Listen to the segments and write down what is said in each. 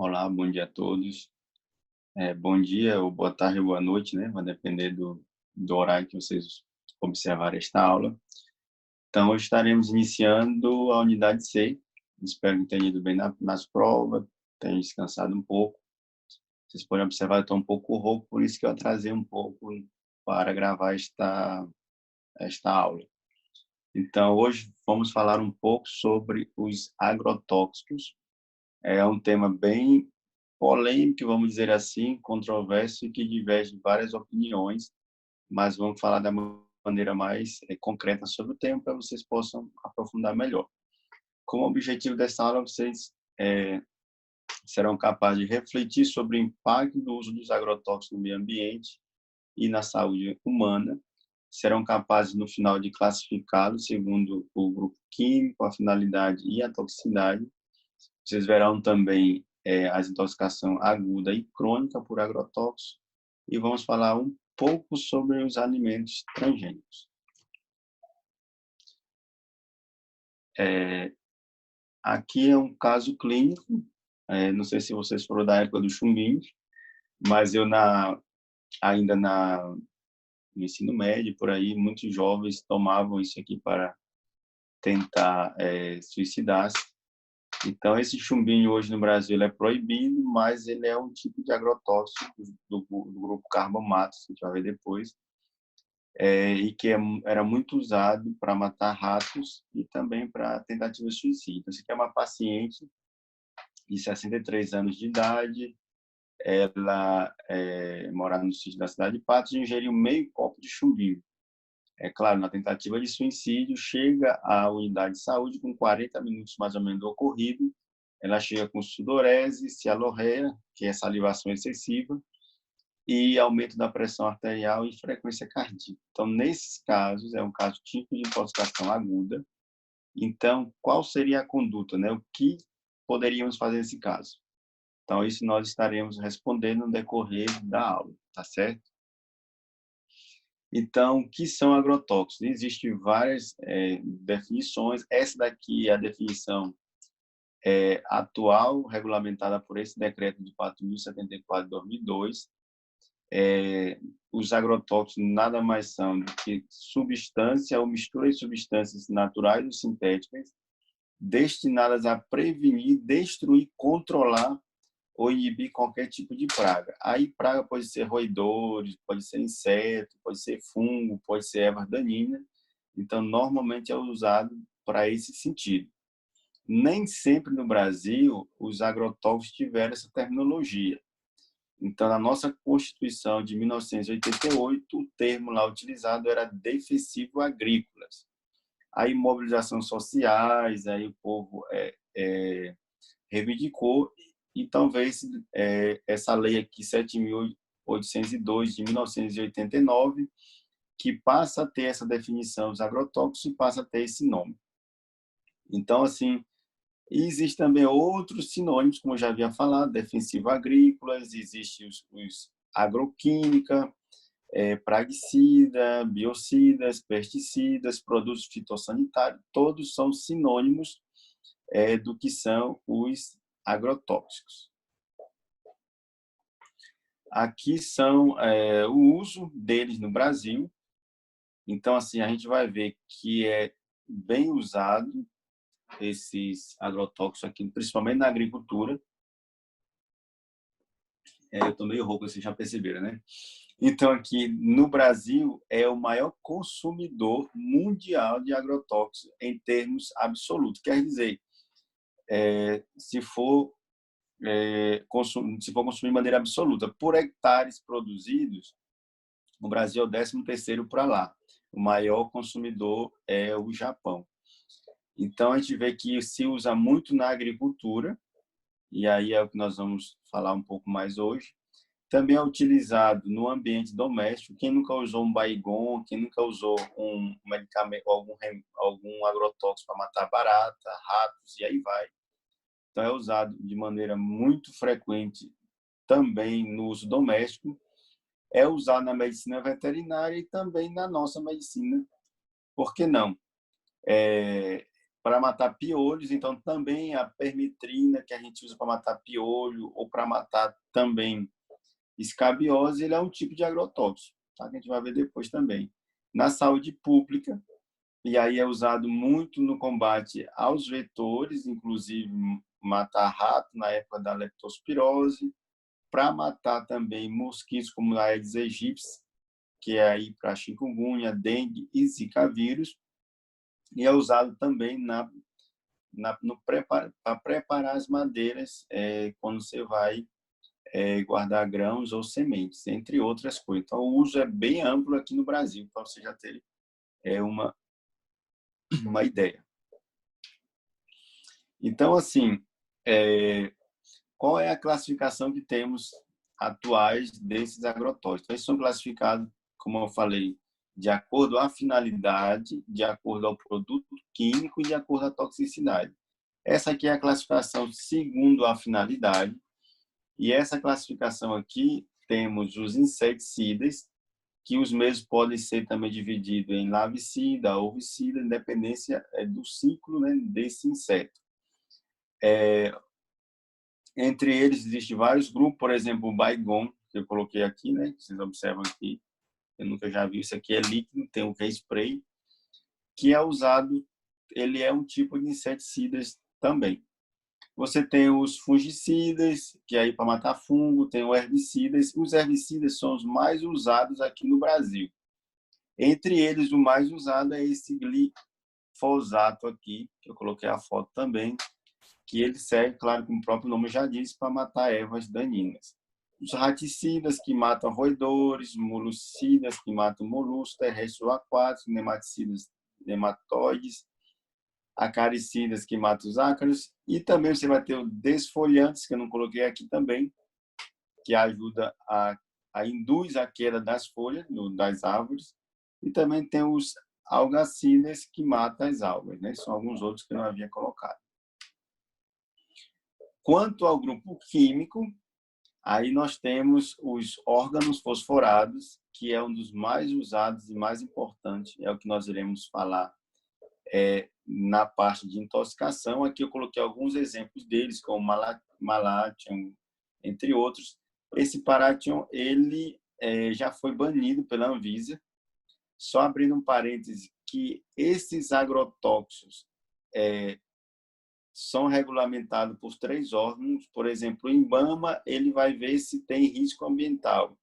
Olá, bom dia a todos. Bom dia, ou boa tarde, ou boa noite, né? Vai depender do horário que vocês observarem esta aula. Então, hoje estaremos iniciando a unidade C. Espero que tenham ido bem nas provas, tenham descansado um pouco. Vocês podem observar que eu estou um pouco rouco, por isso que eu atrasei um pouco para gravar esta aula. Então, hoje vamos falar um pouco sobre os agrotóxicos. É um tema bem polêmico, vamos dizer assim, controverso e que diverge de várias opiniões, mas vamos falar da maneira mais concreta sobre o tema para vocês possam aprofundar melhor. Como objetivo dessa aula, vocês serão capazes de refletir sobre o impacto do uso dos agrotóxicos no meio ambiente e na saúde humana. Serão capazes, no final, de classificá-los segundo o grupo químico, a finalidade e a toxicidade. Vocês verão também a intoxicação aguda e crônica por agrotóxicos e vamos falar um pouco sobre os alimentos transgênicos. Aqui é um caso clínico, não sei se vocês foram da época do chumbinho, mas eu ainda no ensino médio, por aí, muitos jovens tomavam isso aqui para tentar suicidar-se. Então, esse chumbinho hoje no Brasil ele é proibido, mas ele é um tipo de agrotóxico do grupo carbomatos, que a gente vai ver depois, e que era muito usado para matar ratos e também para tentativas de suicídio. Essa aqui é uma paciente de 63 anos de idade, ela mora no sítio da cidade de Patos e ingeriu meio copo de chumbinho. É claro, na tentativa de suicídio, chega à unidade de saúde com 40 minutos mais ou menos do ocorrido. Ela chega com sudorese, cialorreia, que é salivação excessiva, e aumento da pressão arterial e frequência cardíaca. Então, nesses casos, é um caso típico de intoxicação aguda. Então, qual seria a conduta, né? O que poderíamos fazer nesse caso? Então, isso nós estaremos respondendo no decorrer da aula, tá certo? Então, o que são agrotóxicos? Existem várias definições. Essa daqui é a definição atual, regulamentada por esse decreto de 4.074 de 2002. Os agrotóxicos nada mais são do que substância ou mistura de substâncias naturais ou sintéticas destinadas a prevenir, destruir, controlar ou inibir qualquer tipo de praga. Aí praga pode ser roedores, pode ser inseto, pode ser fungo, pode ser ervas daninhas. Então, normalmente é usado para esse sentido. Nem sempre no Brasil os agrotóxicos tiveram essa terminologia. Então, na nossa Constituição de 1988, o termo lá utilizado era defensivo agrícolas. Aí mobilizações sociais, aí o povo reivindicou. Então, veio essa lei aqui, 7.802, de 1989, que passa a ter essa definição dos agrotóxicos e passa a ter esse nome. Então, assim, existem também outros sinônimos, como eu já havia falado, defensivo agrícolas, existem os agroquímica, praguicida, biocidas, pesticidas, produtos fitossanitários, todos são sinônimos do que são os agrotóxicos. Aqui são o uso deles no Brasil. Então, assim, a gente vai ver que é bem usado esses agrotóxicos aqui, principalmente na agricultura. Eu estou meio rouco, vocês já perceberam, né? Então, aqui no Brasil, é o maior consumidor mundial de agrotóxicos em termos absolutos. Quer dizer, se for consumir de maneira absoluta, por hectares produzidos, o Brasil é o 13º para lá. O maior consumidor é o Japão. Então, a gente vê que se usa muito na agricultura, e aí é o que nós vamos falar um pouco mais hoje. Também é utilizado no ambiente doméstico. Quem nunca usou um Baygon, quem nunca usou um medicamento, algum agrotóxico para matar barata, ratos, e aí vai. Então, é usado de maneira muito frequente também no uso doméstico. É usado na medicina veterinária e também na nossa medicina. Por que não? para matar piolhos, então também a permetrina, que a gente usa para matar piolho ou para matar também escabiose, ele é um tipo de agrotóxico, tá? Que a gente vai ver depois também. Na saúde pública, e aí é usado muito no combate aos vetores, inclusive matar rato na época da leptospirose, para matar também mosquitos como a Aedes aegypti, que é aí para chikungunya, dengue e zika vírus, e é usado também para preparar as madeiras quando você vai guardar grãos ou sementes, entre outras coisas. Então, o uso é bem amplo aqui no Brasil, para você já ter uma ideia. Então, assim, qual é a classificação que temos atuais desses agrotóxicos? Eles são classificados, como eu falei, de acordo à finalidade, de acordo ao produto químico e de acordo à toxicidade. Essa aqui é a classificação segundo a finalidade. E essa classificação aqui, temos os inseticidas, que os mesmos podem ser também divididos em larvicida, ovicida, independência do ciclo, né, desse inseto. Entre eles, existem vários grupos, por exemplo, o Baygon, que eu coloquei aqui, né, vocês observam aqui, eu nunca já vi, isso aqui é líquido, tem o que é spray, que é usado, ele é um tipo de inseticidas também. Você tem os fungicidas, que é aí para matar fungo, tem os herbicidas. Os herbicidas são os mais usados aqui no Brasil. Entre eles, o mais usado é esse glifosato aqui, que eu coloquei a foto também, que ele serve, claro, como o próprio nome já diz, para matar ervas daninhas. Os raticidas, que matam roedores, molucicidas, que matam moluscos terrestres ou aquáticos, nematicidas, nematóides, acaricidas, que matam os ácaros, e também você vai ter o desfoliantes, que eu não coloquei aqui também, que ajuda a induz a queda das folhas das árvores, e também tem os algacidas, que matam as algas, né? São alguns outros que eu não havia colocado. Quanto ao grupo químico, aí nós temos os órgãos fosforados, que é um dos mais usados e mais importantes, é o que nós iremos falar na parte de intoxicação. Aqui eu coloquei alguns exemplos deles, como Malathion, entre outros. Esse Parathion, ele já foi banido pela Anvisa. Só abrindo um parêntese, que esses agrotóxicos são regulamentados por 3 órgãos. Por exemplo, o INBAMA, ele vai ver se tem risco ambiental.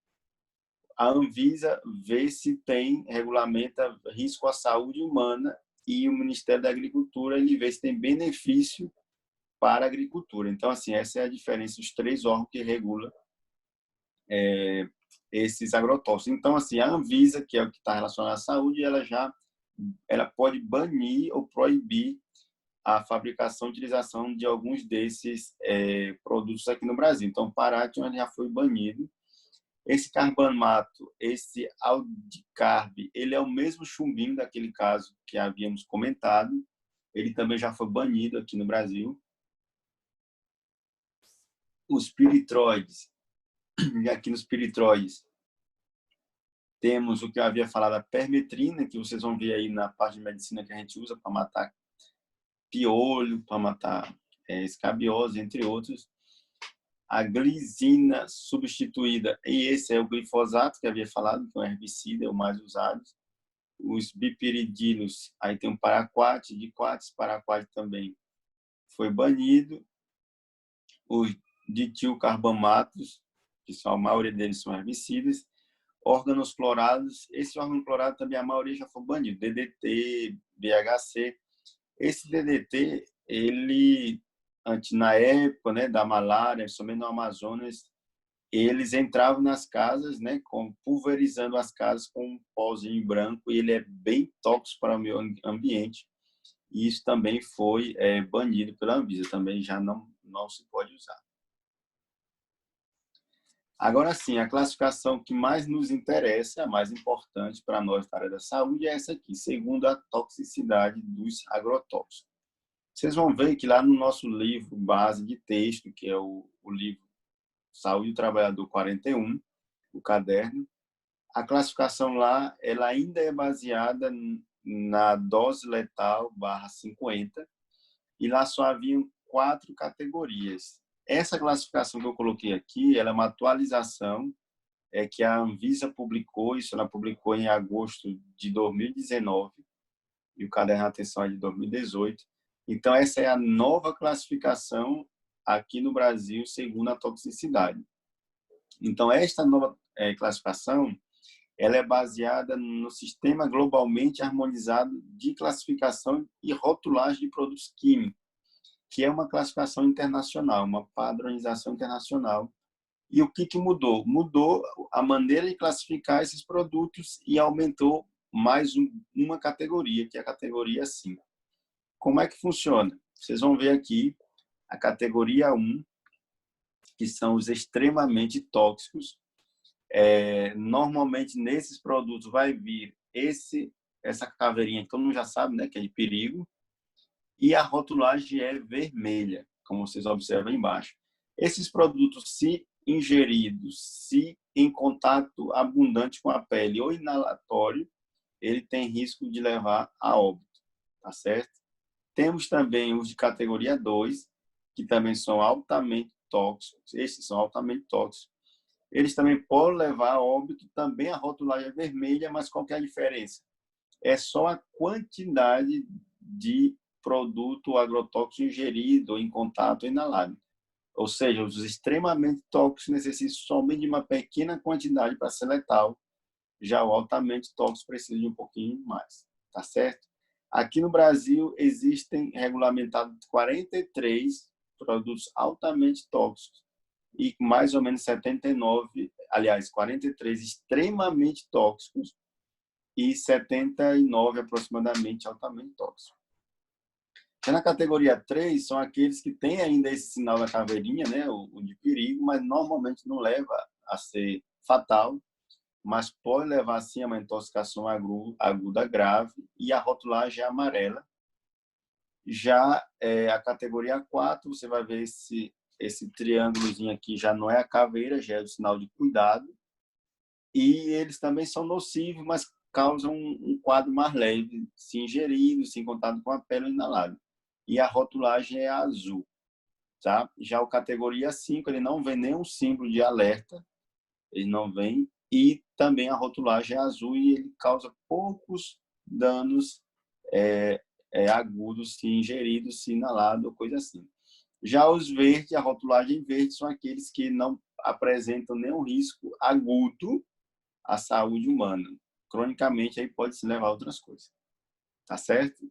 A Anvisa vê se regulamenta risco à saúde humana, e o Ministério da Agricultura, ele vê se tem benefício para a agricultura. Então, assim, essa é a diferença dos 3 órgãos que regulam esses agrotóxicos. Então, assim, a Anvisa, que é o que está relacionado à saúde, ela pode banir ou proibir a fabricação e utilização de alguns desses produtos aqui no Brasil. Então, o Parathion já foi banido. Esse carbamato, esse aldicarb, ele é o mesmo chumbinho daquele caso que havíamos comentado. Ele também já foi banido aqui no Brasil. Os piritróides, e aqui nos piritróides temos o que eu havia falado, a permetrina, que vocês vão ver aí na parte de medicina que a gente usa para matar piolho, para matar escabiose, entre outros. A glicina substituída, e esse é o glifosato que eu havia falado, que é um herbicida, é o mais usado. Os bipiridinos, aí tem o paraquat, diquates, paraquat também foi banido. Os ditilcarbamatos, que são, a maioria deles são herbicidas. Órgãos clorados, esse órgão clorado também a maioria já foi banido, DDT, BHC. Esse DDT, ele na época, né, da malária, somente no Amazonas, eles entravam nas casas, né, pulverizando as casas com um pozinho branco, e ele é bem tóxico para o meio ambiente. E isso também foi banido pela Anvisa, também já não se pode usar. Agora sim, a classificação que mais nos interessa, a mais importante para nós da área da saúde, é essa aqui, segundo a toxicidade dos agrotóxicos. Vocês vão ver que lá no nosso livro base de texto, que é o livro Saúde do Trabalhador 41, o caderno, a classificação lá, ela ainda é baseada na dose letal /50, e lá só haviam 4 categorias. Essa classificação que eu coloquei aqui, ela é uma atualização que a Anvisa publicou, isso ela publicou em agosto de 2019, e o caderno de atenção é de 2018. Então, essa é a nova classificação aqui no Brasil, segundo a toxicidade. Então, esta nova classificação, ela é baseada no sistema globalmente harmonizado de classificação e rotulagem de produtos químicos, que é uma classificação internacional, uma padronização internacional. E o que mudou? Mudou a maneira de classificar esses produtos e aumentou mais uma categoria, que é a categoria 5. Como é que funciona? Vocês vão ver aqui a categoria 1, que são os extremamente tóxicos. Normalmente, nesses produtos vai vir essa caveirinha que todo mundo já sabe, né, que é de perigo, e a rotulagem é vermelha, como vocês observam embaixo. Esses produtos, se ingeridos, se em contato abundante com a pele ou inalatório, ele tem risco de levar a óbito, tá certo? Temos também os de categoria 2, que também são altamente tóxicos. Esses são altamente tóxicos. Eles também podem levar a óbito, também a rotulagem é vermelha, mas qual que é a diferença? É só a quantidade de produto agrotóxico ingerido ou em contato ou inalado. Ou seja, os extremamente tóxicos necessitam somente de uma pequena quantidade para ser letal. Já o altamente tóxico precisa de um pouquinho mais, tá certo? Aqui no Brasil existem regulamentados 43 produtos altamente tóxicos e mais ou menos 79, aliás, 43 extremamente tóxicos e 79 aproximadamente altamente tóxicos. Já na categoria 3, são aqueles que têm ainda esse sinal da caveirinha, né, o de perigo, mas normalmente não leva a ser fatal, mas pode levar sim a uma intoxicação aguda grave e a rotulagem é amarela. Já a categoria 4, você vai ver esse triângulozinho aqui já não é a caveira, já é o sinal de cuidado. E eles também são nocivos, mas causam um quadro mais leve, se ingerido, se em contato com a pele ou inalado. E a rotulagem é azul, tá? Já o categoria 5, ele não vem nenhum símbolo de alerta, ele não vem, e também a rotulagem é azul e ele causa poucos danos agudos, se ingerido, se inalado, ou coisa assim. Já os verdes, a rotulagem verde, são aqueles que não apresentam nenhum risco agudo à saúde humana. Cronicamente, aí pode se levar a outras coisas. Tá certo?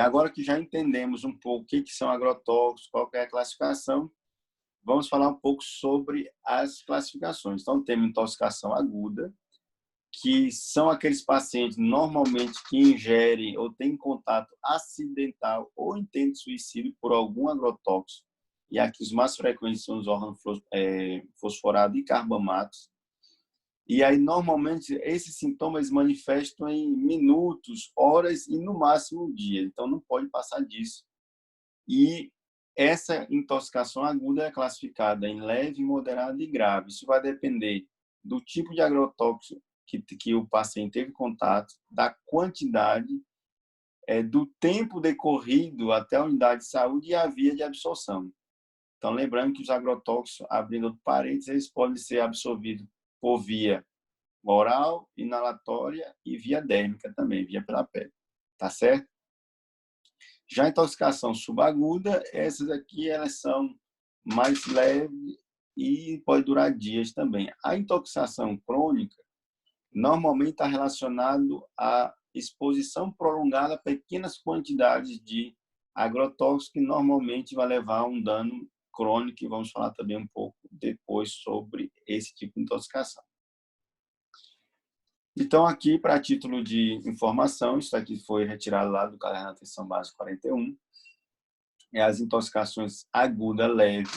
Agora que já entendemos um pouco o que são agrotóxicos, qual é a classificação, vamos falar um pouco sobre as classificações. Então, temos intoxicação aguda, que são aqueles pacientes normalmente que ingerem ou têm contato acidental ou intento suicídio por algum agrotóxico. E aqui os mais frequentes são os órgãos fosforados e carbamatos. E aí, normalmente, esses sintomas manifestam em minutos, horas e, no máximo, um dia. Então, não pode passar disso. E essa intoxicação aguda é classificada em leve, moderada e grave. Isso vai depender do tipo de agrotóxico que o paciente teve contato, da quantidade, do tempo decorrido até a unidade de saúde e a via de absorção. Então, lembrando que os agrotóxicos, abrindo parênteses, eles podem ser absorvidos por via oral, inalatória e via dérmica também, via pela pele. Tá certo? Já a intoxicação subaguda, essas aqui elas são mais leves e pode durar dias também. A intoxicação crônica normalmente está relacionado à exposição prolongada a pequenas quantidades de agrotóxicos que normalmente vai levar a um dano crônico, e vamos falar também um pouco depois sobre esse tipo de intoxicação. Então, aqui, para título de informação, isso aqui foi retirado lá do Caderno de Atenção Básica 41, as intoxicações aguda leve.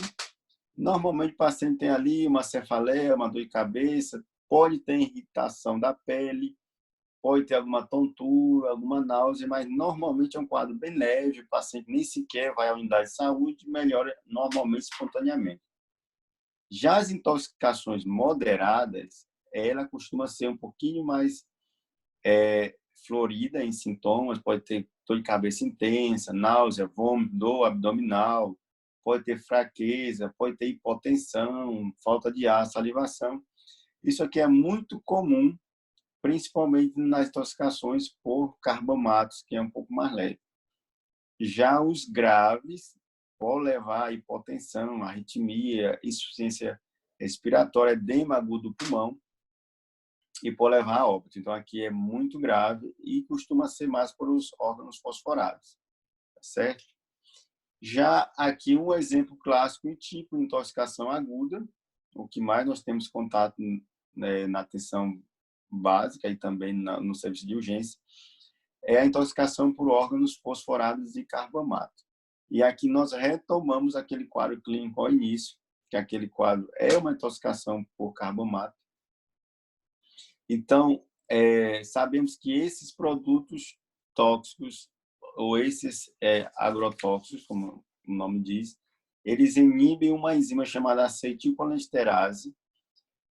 Normalmente, o paciente tem ali uma cefaleia, uma dor de cabeça, pode ter irritação da pele, pode ter alguma tontura, alguma náusea, mas normalmente é um quadro bem leve, o paciente nem sequer vai à unidade de saúde, melhora normalmente espontaneamente. Já as intoxicações moderadas, ela costuma ser um pouquinho mais florida em sintomas, pode ter dor de cabeça intensa, náusea, vômito, dor abdominal, pode ter fraqueza, pode ter hipotensão, falta de ar, salivação. Isso aqui é muito comum, principalmente nas intoxicações por carbamatos, que é um pouco mais leve. Já os graves podem levar a hipotensão, arritmia, insuficiência respiratória, edema agudo do pulmão, e pode levar a óbito. Então, aqui é muito grave e costuma ser mais por os órgãos fosforados, tá certo? Já aqui um exemplo clássico e típico de intoxicação aguda, o que mais nós temos contato, né, na atenção básica e também no serviço de urgência, é a intoxicação por órgãos fosforados e carbamato. E aqui nós retomamos aquele quadro clínico ao início, que aquele quadro é uma intoxicação por carbamato. Então, sabemos que esses produtos tóxicos, ou esses agrotóxicos, como o nome diz, eles inibem uma enzima chamada acetilcolinesterase,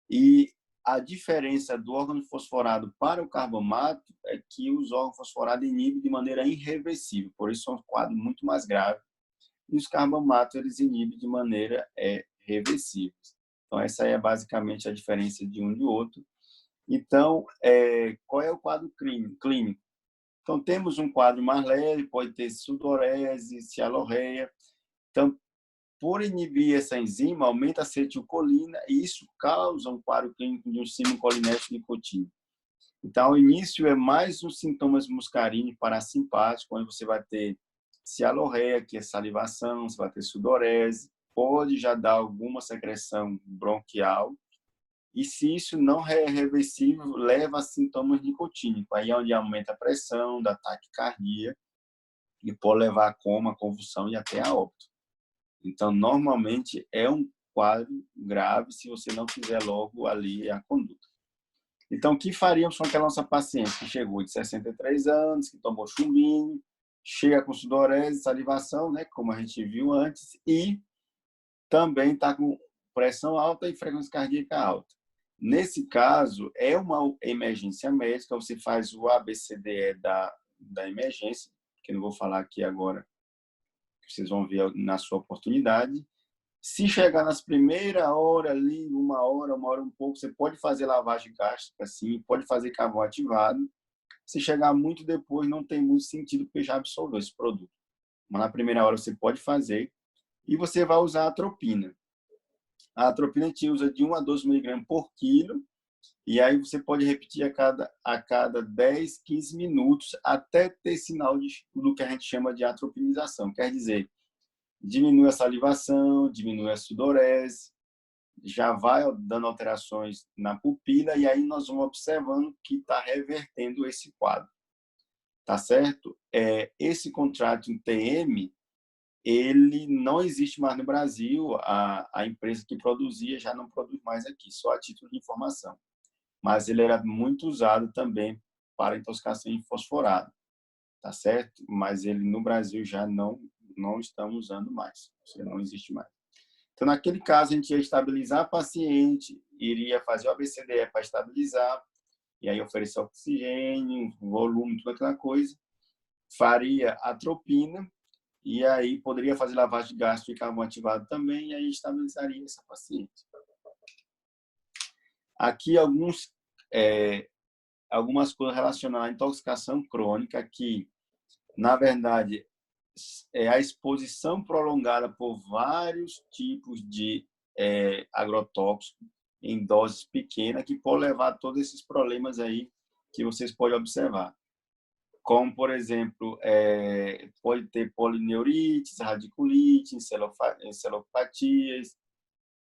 e a diferença do órgão fosforado para o carbamato é que os órgãos fosforados inibem de maneira irreversível, por isso é um quadro muito mais grave, e os carbamatos eles inibem de maneira reversível. Então, essa é basicamente a diferença de um e do outro. Então, qual é o quadro clínico? Então, temos um quadro mais leve, pode ter sudorese, cialorreia. Então, por inibir essa enzima, aumenta a acetilcolina e isso causa um quadro clínico de um síndrome colinérgico nicotínico. Então, ao início, é mais os sintomas muscarínicos parasimpáticos, onde você vai ter cialorreia, que é salivação, você vai ter sudorese, pode já dar alguma secreção bronquial, e se isso não é reversível, leva a sintomas nicotínicos. Aí é onde aumenta a pressão, dá taquicardia e pode levar a coma, convulsão e até a óbito. Então, normalmente é um quadro grave se você não fizer logo ali a conduta. Então, o que faríamos com aquela nossa paciente que chegou de 63 anos, que tomou chumbinho, chega com sudorese, salivação, né, como a gente viu antes, e também está com pressão alta e frequência cardíaca alta. Nesse caso, é uma emergência médica, você faz o ABCDE da emergência, que eu não vou falar aqui agora, vocês vão ver na sua oportunidade. Se chegar nas primeiras horas ali, uma hora um pouco, você pode fazer lavagem gástrica, sim, pode fazer carvão ativado. Se chegar muito depois, não tem muito sentido, porque já absorveu esse produto. Mas na primeira hora você pode fazer e você vai usar a atropina. A atropina a gente usa de 1 a 12 mg por quilo, e aí você pode repetir a cada 10, 15 minutos, até ter sinal do que a gente chama de atropinização. Quer dizer, diminui a salivação, diminui a sudorese, já vai dando alterações na pupila, e aí nós vamos observando que está revertendo esse quadro. Tá certo? Esse contrato TM, ele não existe mais no Brasil, a empresa que produzia já não produz mais aqui, só a título de informação. Mas ele era muito usado também para intoxicação em fosforado, tá certo? Mas ele no Brasil já não estamos usando mais, ele não existe mais. Então, naquele caso, a gente ia estabilizar a paciente, iria fazer o ABCDE para estabilizar, e aí oferecer oxigênio, volume, toda aquela coisa, faria atropina, e aí poderia fazer lavagem de gástrico e carvão ativado também, e aí estabilizaria essa paciente. Aqui algumas coisas relacionadas à intoxicação crônica, que, na verdade, é a exposição prolongada por vários tipos de agrotóxicos em doses pequenas, que pode levar a todos esses problemas aí que vocês podem observar. Como, por exemplo, pode ter polineurites, radiculite, encefalopatias,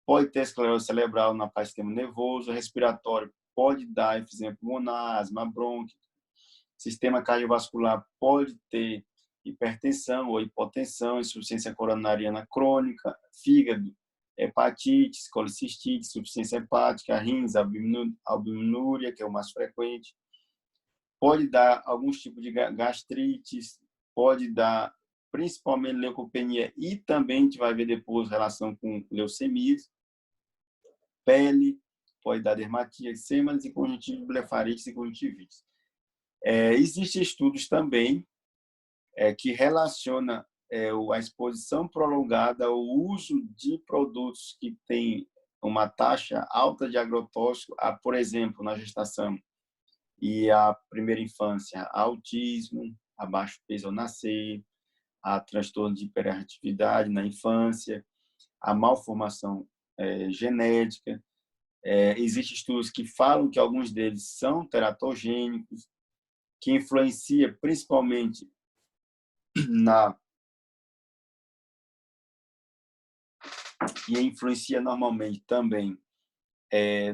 pode ter esclerose cerebral na parte do sistema nervoso, respiratório pode dar enfisema pulmonar, asma brônquica, sistema cardiovascular pode ter hipertensão ou hipotensão, insuficiência coronariana crônica, fígado, hepatite, colicistite, insuficiência hepática, rins, albuminúria, que é o mais frequente. Pode dar alguns tipos de gastrites, pode dar principalmente leucopenia e também a gente vai ver depois relação com leucemias. Pele, pode dar dermatite, eczemas e conjuntivite, blefarites e conjuntivites. Existem estudos também que relaciona a exposição prolongada ao uso de produtos que têm uma taxa alta de agrotóxico, por exemplo, na gestação e a primeira infância, autismo, a baixo peso ao nascer, a transtorno de hiperatividade na infância, a malformação genética. Existem estudos que falam que alguns deles são teratogênicos, que influencia principalmente e influencia normalmente também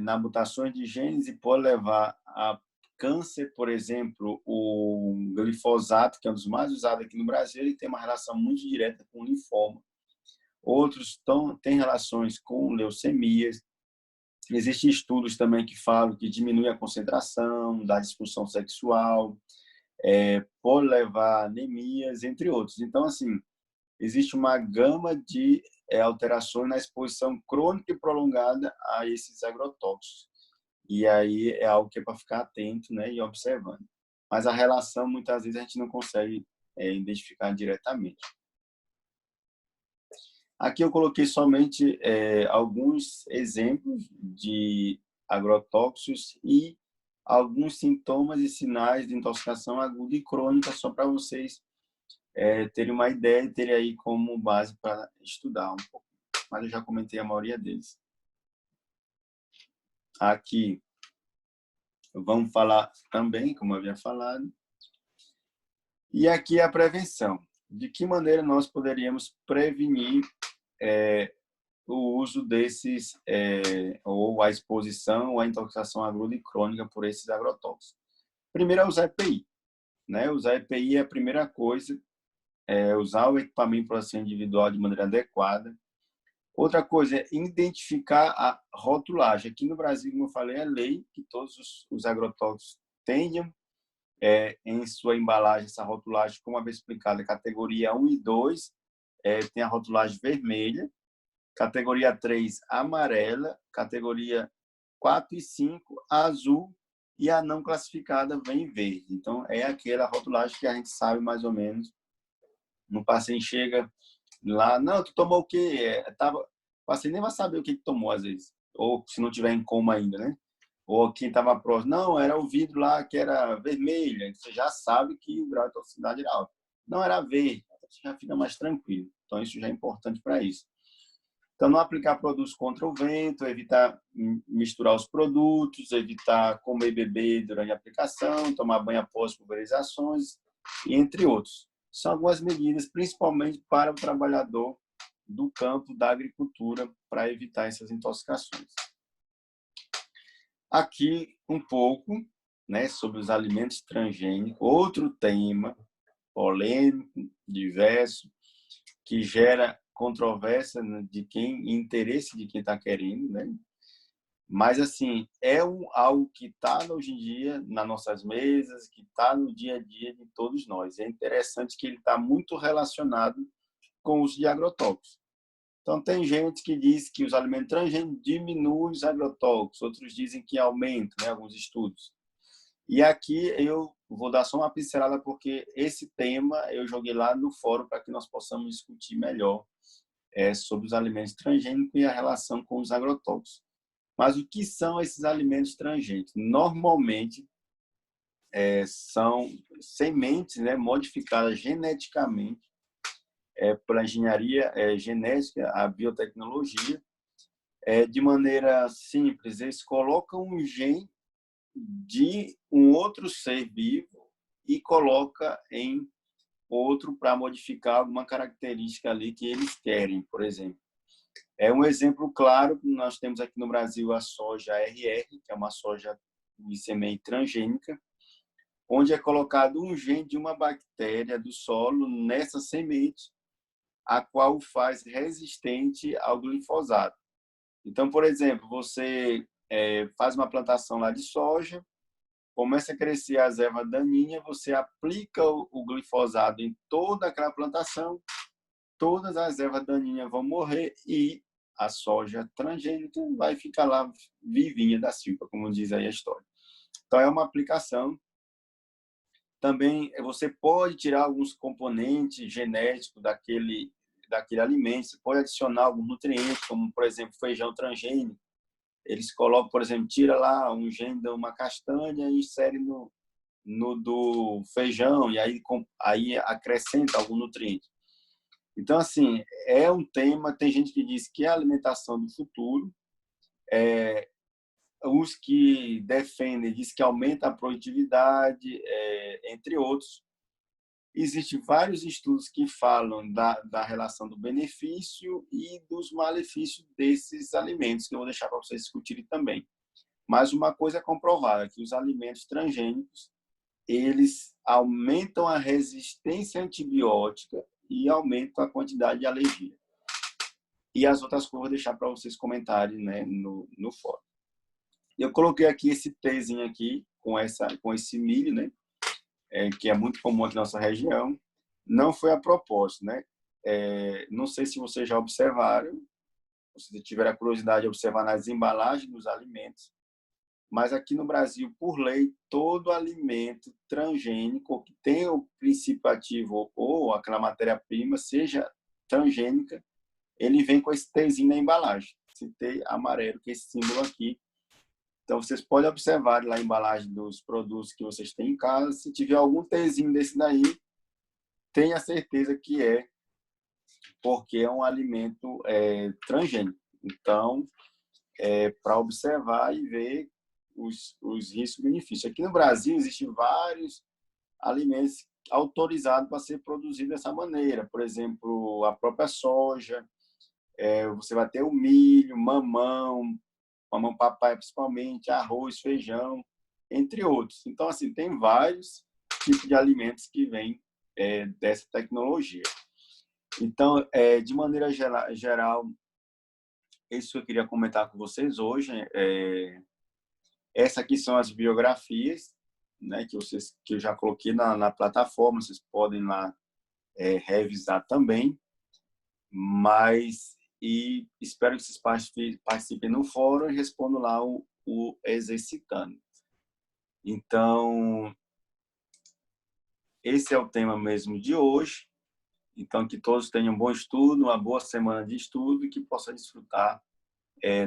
na mutações de genes e pode levar a câncer, por exemplo, o glifosato, que é um dos mais usados aqui no Brasil, ele tem uma relação muito direta com linfoma. Outros têm relações com leucemias. Existem estudos também que falam que diminui a concentração, da disfunção sexual, pode levar a anemias, entre outros. Então, assim, existe uma gama de alterações na exposição crônica e prolongada a esses agrotóxicos. E aí é algo que é para ficar atento, né, e observando. Mas a relação, muitas vezes, a gente não consegue identificar diretamente. Aqui eu coloquei somente alguns exemplos de agrotóxicos e alguns sintomas e sinais de intoxicação aguda e crônica, só para vocês terem uma ideia e terem aí como base para estudar um pouco. Mas eu já comentei a maioria deles. Aqui vamos falar também, como eu havia falado. E aqui a prevenção. De que maneira nós poderíamos prevenir o uso desses, ou a exposição ou a intoxicação aguda e crônica por esses agrotóxicos? Primeiro é usar EPI. Né? Usar EPI é a primeira coisa, usar o equipamento de proteção individual de maneira adequada. Outra coisa é identificar a rotulagem. Aqui no Brasil, como eu falei, é lei que todos os agrotóxicos tenham em sua embalagem essa rotulagem, como havia explicado, categoria 1 e 2 tem a rotulagem vermelha, categoria 3 amarela, categoria 4 e 5 azul e a não classificada vem verde. Então, é aquela rotulagem que a gente sabe mais ou menos. No paciente chega lá, não, tu tomou o quê? O paciente nem vai saber o que tomou às vezes, ou se não tiver em coma ainda, né? Ou quem estava próximo, não, era o vidro lá que era vermelho, você já sabe que o grau de toxicidade era alto. Não, era verde, você já fica mais tranquilo. Então, isso já é importante para isso. Então, não aplicar produtos contra o vento, evitar misturar os produtos, evitar comer e beber durante a aplicação, tomar banho após pulverizações, e entre outros. São algumas medidas, principalmente para o trabalhador do campo da agricultura, para evitar essas intoxicações. Aqui um pouco, né, sobre os alimentos transgênicos, outro tema polêmico, diverso, que gera controvérsia de quem, interesse de quem está querendo, né? Mas assim algo que está hoje em dia nas nossas mesas, que está no dia a dia de todos nós. É interessante que ele está muito relacionado com o uso de agrotóxicos. Então tem gente que diz que os alimentos transgênicos diminuem os agrotóxicos, outros dizem que aumentam, né? Alguns estudos. E aqui eu vou dar só uma pincelada porque esse tema eu joguei lá no fórum para que nós possamos discutir melhor sobre os alimentos transgênicos e a relação com os agrotóxicos. Mas o que são esses alimentos transgênicos? Normalmente são sementes, né, modificadas geneticamente pela engenharia genética, a biotecnologia. De maneira simples, eles colocam um gene de um outro ser vivo e coloca em outro para modificar alguma característica ali que eles querem, por exemplo. Um exemplo claro, nós temos aqui no Brasil a soja RR, que é uma soja de semente transgênica, onde é colocado um gene de uma bactéria do solo nessa semente, a qual faz resistente ao glifosato. Então, por exemplo, você faz uma plantação lá de soja, começa a crescer as ervas daninhas, você aplica o glifosato em toda aquela plantação, todas as ervas daninhas vão morrer e a soja transgênica vai ficar lá vivinha da silva, como diz aí a história. Então, é uma aplicação Também você pode tirar alguns componentes genéticos daquele alimento, você pode adicionar alguns nutrientes, como, por exemplo, feijão transgênico. Eles colocam, por exemplo, tira lá um gene de uma castanha e insere no do feijão, e aí acrescenta algum nutriente. Então, assim, é um tema, tem gente que diz que é a alimentação do futuro, os que defendem diz que aumenta a produtividade, entre outros. Existem vários estudos que falam da relação do benefício e dos malefícios desses alimentos, que eu vou deixar para vocês discutirem também. Mas uma coisa é comprovada, que os alimentos transgênicos, eles aumentam a resistência antibiótica e aumentam a quantidade de alergia. E as outras coisas eu vou deixar para vocês comentarem, né, no fórum. Eu coloquei aqui esse tezinho aqui com esse milho, né, que é muito comum aqui na nossa região. Não foi a propósito, né? Não sei se vocês já observaram, se tiver a curiosidade de observar nas embalagens dos alimentos, mas aqui no Brasil, por lei, todo alimento transgênico que tenha o princípio ativo ou aquela matéria-prima, seja transgênica, ele vem com esse Tzinho na embalagem. Esse T amarelo, que é esse símbolo aqui. Então, vocês podem observar lá a embalagem dos produtos que vocês têm em casa. Se tiver algum Tzinho desse daí, tenha certeza que é porque é um alimento transgênico. Então, para observar e ver os riscos e benefícios. Aqui no Brasil, existem vários alimentos autorizados para ser produzidos dessa maneira. Por exemplo, a própria soja, você vai ter o milho, mamão papai principalmente, arroz, feijão, entre outros. Então, assim, tem vários tipos de alimentos que vêm dessa tecnologia. Então, de maneira geral, isso que eu queria comentar com vocês hoje. Essa aqui são as biografias, né, que eu já coloquei na plataforma, vocês podem lá revisar também. E espero que vocês participem no fórum e respondam lá o exercitando. Então, esse é o tema mesmo de hoje. Então, que todos tenham um bom estudo, uma boa semana de estudo e que possam desfrutar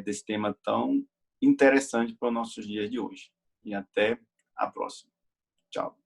desse tema tão interessante para os nossos dias de hoje. E até a próxima. Tchau.